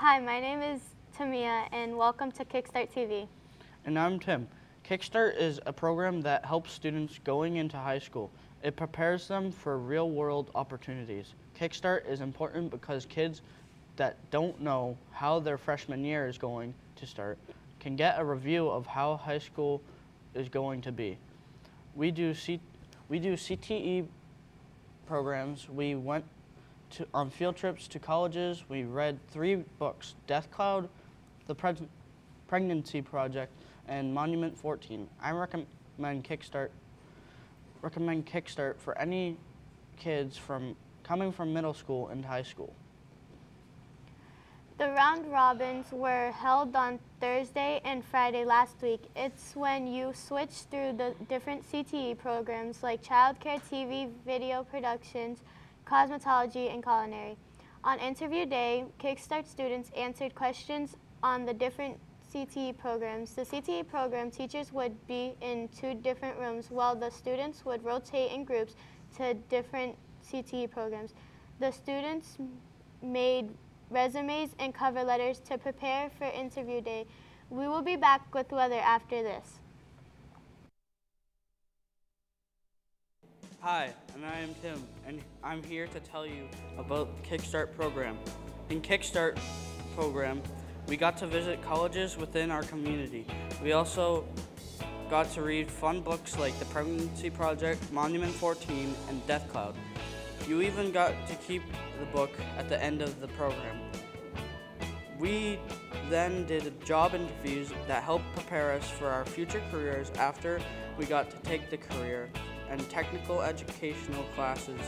Hi, my name is Tamia, and welcome to Kickstart TV. And I'm Tim. Kickstart is a program that helps students going into high school. It prepares them for real-world opportunities. Kickstart is important because kids that don't know how their freshman year is going to start can get a review of how high school is going to be. We do CTE programs. We went on field trips to colleges. We read 3 books: Death Cloud, The Pregnancy Project, and Monument 14. I recommend Kickstart for any kids coming from middle school and high school. The round robins were held on Thursday and Friday last week. It's when you switch through the different CTE programs like childcare, TV, video productions, cosmetology, and culinary. On interview day, Kickstart students answered questions on the different CTE programs. The CTE program teachers would be in 2 different rooms while the students would rotate in groups to different CTE programs. The students made resumes and cover letters to prepare for interview day. We will be back with weather after this. Hi, and I am Tim, and I'm here to tell you about Kickstart program. In Kickstart program, we got to visit colleges within our community. We also got to read fun books like The Pregnancy Project, Monument 14, and Death Cloud. You even got to keep the book at the end of the program. We then did job interviews that helped prepare us for our future careers after we got to take the career and technical educational classes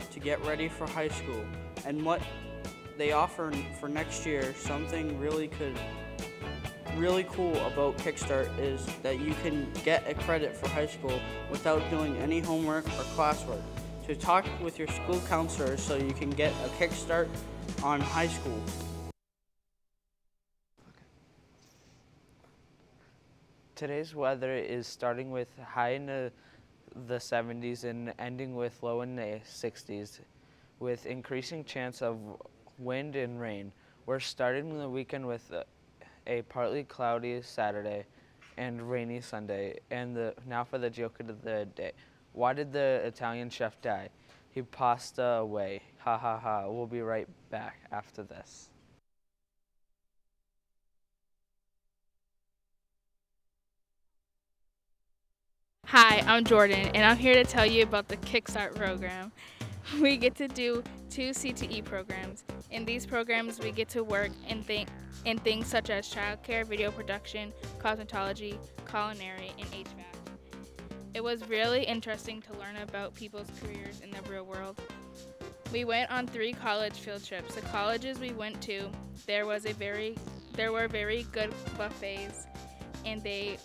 to get ready for high school. And what they offer for next year, something really cool about Kickstart is that you can get a credit for high school without doing any homework or classwork. To talk with your school counselor so you can get a Kickstart on high school. Today's weather is starting with high in the 70s and ending with low in the 60s, with increasing chance of wind and rain. We're starting the weekend with a partly cloudy Saturday and rainy Sunday. And now for the joke of the day. Why did the Italian chef die? He passed away. Ha ha ha. We'll be right back after this. Hi, I'm Jordan, and I'm here to tell you about the Kickstart program. We get to do 2 CTE programs. In these programs, we get to work in things such as childcare, video production, cosmetology, culinary, and HVAC. It was really interesting to learn about people's careers in the real world. We went on 3 college field trips. The colleges we went to, there were very good buffets, and they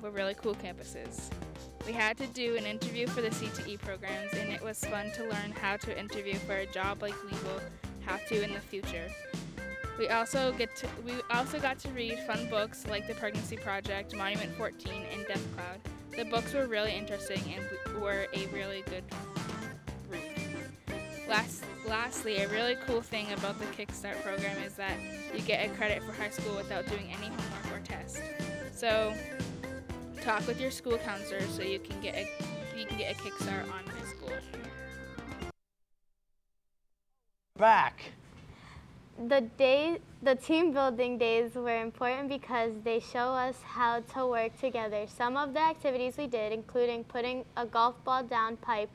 were really cool campuses. We had to do an interview for the CTE programs, and it was fun to learn how to interview for a job like we will have to in the future. We also got to read fun books like The Pregnancy Project, Monument 14, and Death Cloud. The books were really interesting and were a really good read. Lastly, a really cool thing about the Kickstart program is that you get a credit for high school without doing any homework or tests. So talk with your school counselor so you can get a Kickstart on high school. Back. The team building days were important because they show us how to work together. Some of the activities we did, including putting a golf ball down pipe,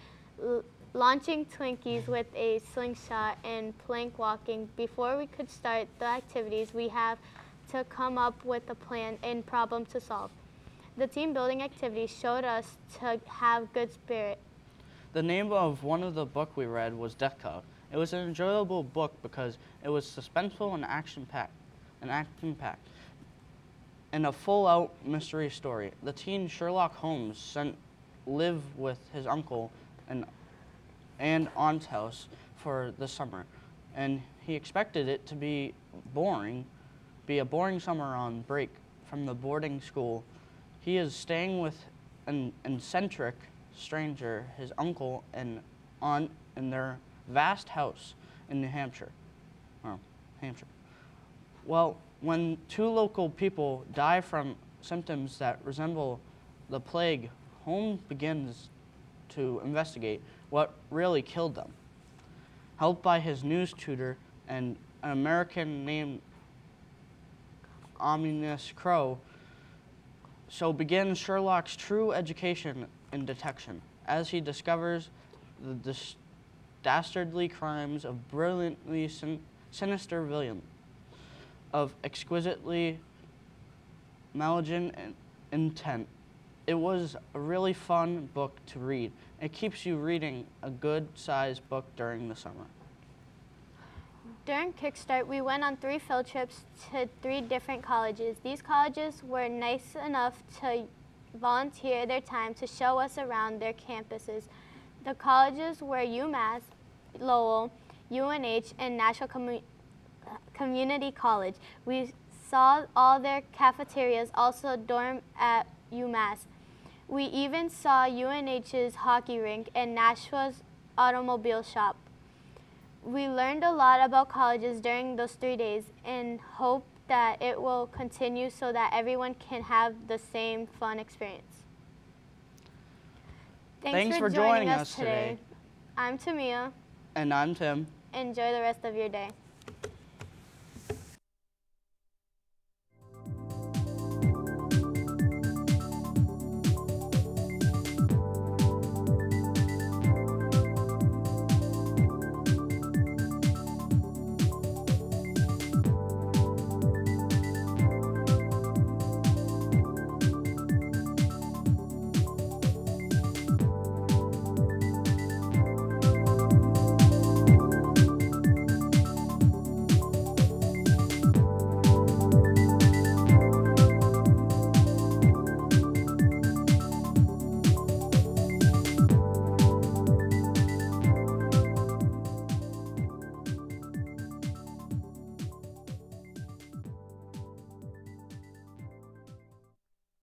launching Twinkies with a slingshot, and plank walking. Before we could start the activities, we have to come up with a plan and problem to solve. The team building activities showed us to have good spirit. The name of one of the book we read was Death Cloud. It was an enjoyable book because it was suspenseful and action-packed, and a full-out mystery story. The teen Sherlock Holmes lived with his uncle and aunt's house for the summer, and he expected it to be a boring summer on break from the boarding school. He is staying with an eccentric stranger, his uncle and aunt, in their vast house in New Hampshire. Well, when 2 local people die from symptoms that resemble the plague, Holmes begins to investigate what really killed them. Helped by his news tutor and an American named Ominous Crow, so begins Sherlock's true education in detection as he discovers the dastardly crimes of brilliantly sinister villain, of exquisitely malignant intent. It was a really fun book to read. It keeps you reading a good-sized book during the summer. During Kickstart, we went on 3 field trips to 3 different colleges. These colleges were nice enough to volunteer their time to show us around their campuses. The colleges were UMass, Lowell, UNH, and Nashville Community College. We saw all their cafeterias, also dorm at UMass. We even saw UNH's hockey rink and Nashville's automobile shop. We learned a lot about colleges during those 3 days and hope that it will continue so that everyone can have the same fun experience. Thanks for joining us today. I'm Tamia. And I'm Tim. Enjoy the rest of your day.